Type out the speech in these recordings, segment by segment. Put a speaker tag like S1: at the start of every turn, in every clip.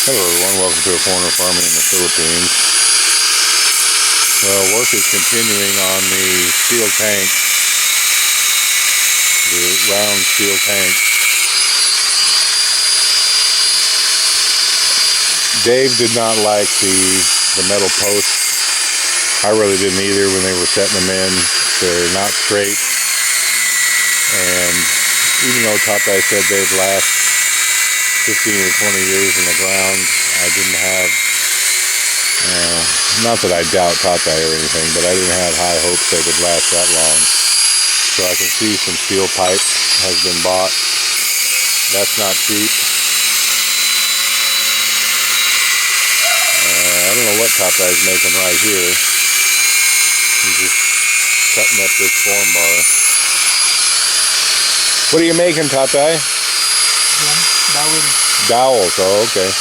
S1: Hello everyone, welcome to A Foreigner Farming in the Philippines. Well, work is continuing on the steel tank, the round steel tank. Dave did not like the metal posts. I really didn't either when they were setting them in. They're not straight. And even though Tatay said they'd last 15 or 20 years in the ground, I didn't have, not that I doubt Tatay or anything, but I didn't have high hopes they would last that long. So I can see some steel pipe has been bought. That's not cheap. I don't know what Tatay's making right here. He's just cutting up this form bar. What are you making, Tatay? Dowels, oh okay.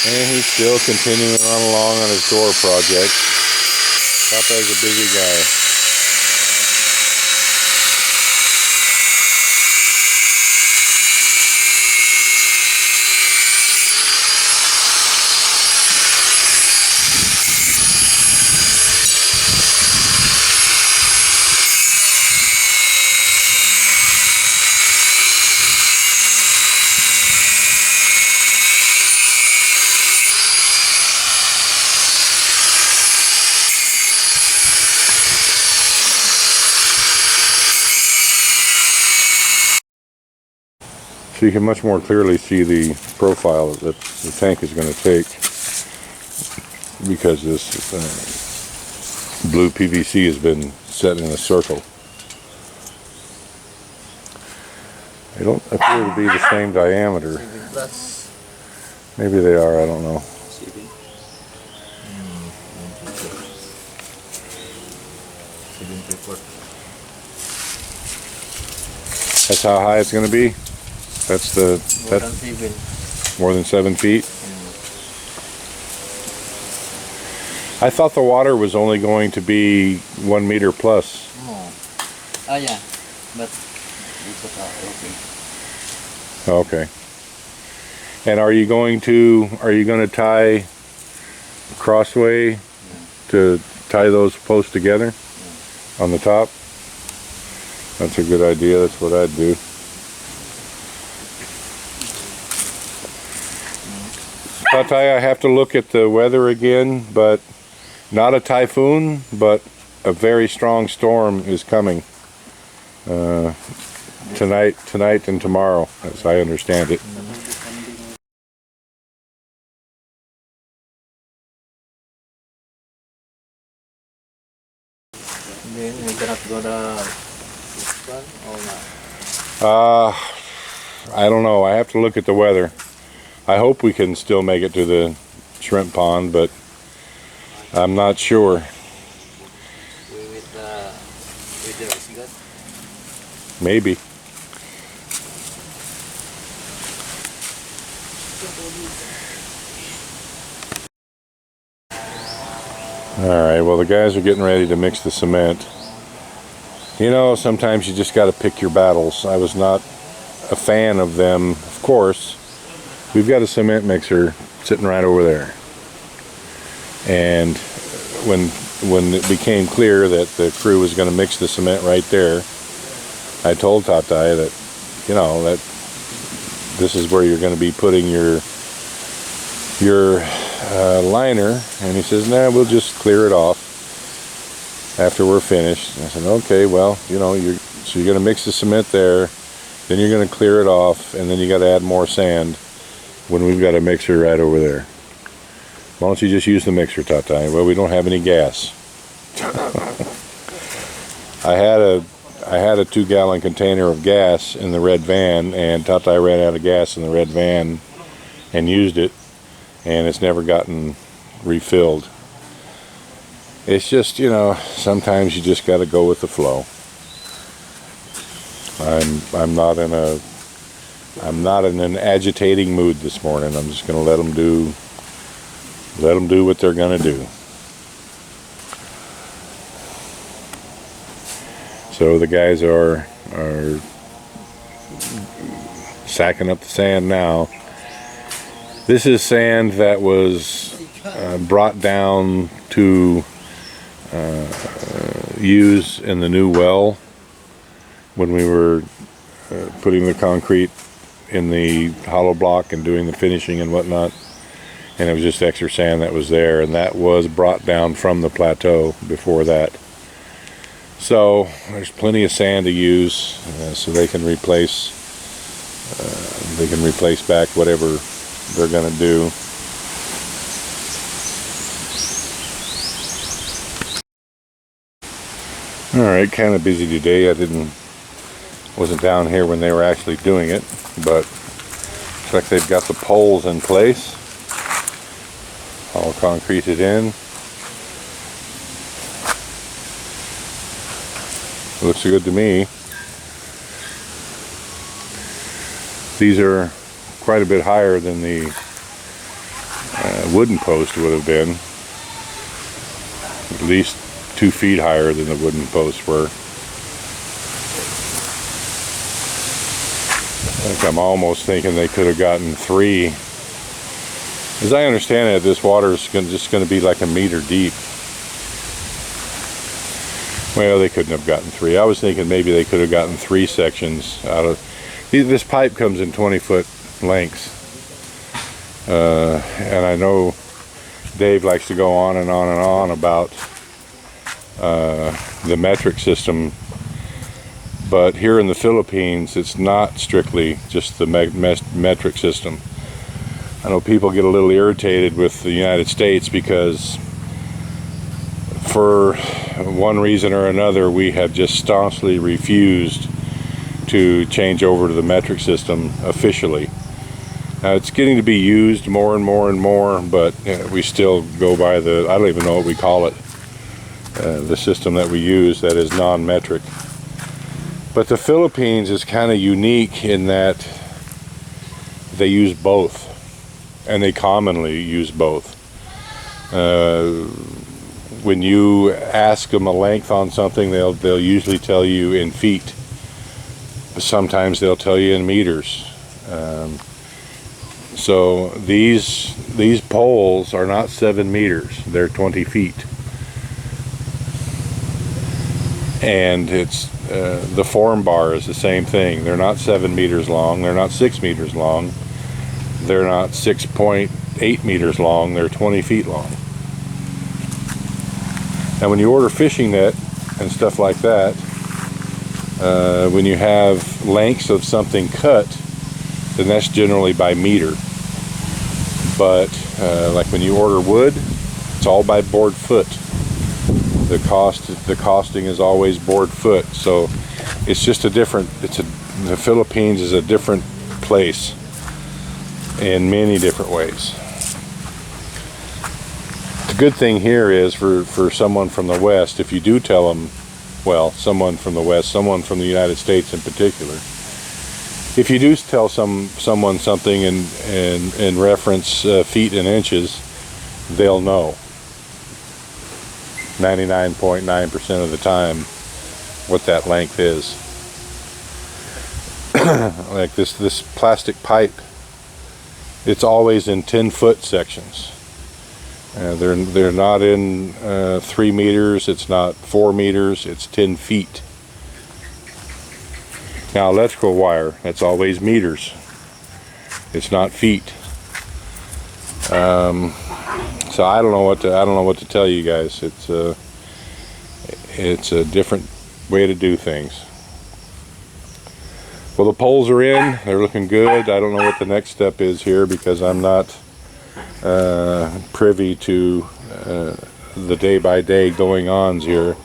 S1: And he's still continuing on along on his door project. Tatay's a busy guy. So you can much more clearly see the profile that the tank is going to take, because this blue PVC has been set in a circle. They don't appear to be the same diameter. Maybe they are, I don't know. That's how high it's going to be? That's more than 7 feet. I thought the water was only going to be 1 meter plus.
S2: Oh yeah, but it's okay.
S1: Okay. And are you going to tie crossway to tie those posts together on the top? That's a good idea. That's what I'd do. Tatay, I have to look at the weather again, but not a typhoon, but a very strong storm is coming tonight and tomorrow, as I understand it.
S2: Then we cannot go to this one or not?
S1: I don't know. I have to look at the weather. I hope we can still make it to the shrimp pond, but I'm not sure.
S2: With the Isigat?
S1: Maybe. Alright, well the guys are getting ready to mix the cement. You know, sometimes you just got to pick your battles. I was not a fan of them, of course. We've got a cement mixer sitting right over there. And when it became clear that the crew was going to mix the cement right there, I told Tatay that, you know, that this is where you're going to be putting your liner. And he says, nah, we'll just clear it off after we're finished. And I said, okay, well, you know, so you're going to mix the cement there, then you're going to clear it off, and then you got to add more sand when we've got a mixer right over there. Why don't you just use the mixer, Tatay? Well, we don't have any gas. I had a 2-gallon container of gas in the red van, and Tatay ran out of gas in the red van and used it, and it's never gotten refilled. It's just, you know, sometimes you just got to go with the flow. I'm not in a I'm not in an agitating mood this morning. I'm just going to let them do what they're going to do. So the guys are sacking up the sand now. This is sand that was brought down to use in the new well when we were putting the concrete in the hollow block and doing the finishing and whatnot. And it was just extra sand that was there, and that was brought down from the plateau before that. So there's plenty of sand to use, so they can replace back whatever they're going to do. All right, kind of busy today. Wasn't down here when they were actually doing it, but looks like they've got the poles in place, all concreted in. Looks good to me. These are quite a bit higher than the wooden post would have been. At least 2 feet higher than the wooden posts were. I think I'm almost thinking they could have gotten 3. As I understand it, this water is just going to be like a meter deep. Well, they couldn't have gotten 3. I was thinking maybe they could have gotten 3 sections out of. This pipe comes in 20-foot lengths, and I know Dave likes to go on and on and on about the metric system, but here in the Philippines, it's not strictly just the metric system. I know people get a little irritated with the United States because, for one reason or another, we have just staunchly refused to change over to the metric system officially. Now, it's getting to be used more and more and more, but we still go by the, I don't even know what we call it, the system that we use that is non-metric. But the Philippines is kind of unique in that they use both, and they commonly use both. When you ask them a length on something, they'll usually tell you in feet. Sometimes they'll tell you in meters. So these poles are not 7 meters; they're 20 feet, and it's the form bar is the same thing. They're not 7 meters long. They're not 6 meters long. They're not 6.8 meters long. They're 20 feet long. Now, when you order fishing net and stuff like that, when you have lengths of something cut, then that's generally by meter. But like when you order wood, it's all by board foot. The costing is always board foot. So it's just a different. The Philippines is a different place in many different ways. The good thing here is for someone from the West, if you do tell them, well, someone from the West, someone from the United States in particular, if you do tell someone something and reference feet and inches, they'll know 99.9% of the time what that length is. Like this plastic pipe, it's always in 10-foot sections. They're not in 3 meters, it's not 4 meters, it's 10 feet. Now, electrical wire, that's always meters. It's not feet. So I don't know what to tell you guys. It's a different way to do things. Well, the poles are in. They're looking good. I don't know what the next step is here because I'm not privy to the day-by-day going-ons here.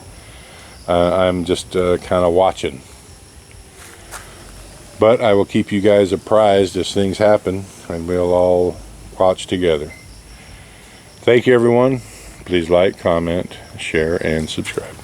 S1: I'm just kind of watching. But I will keep you guys apprised as things happen, and we'll all watch together. Thank you, everyone. Please like, comment, share, and subscribe.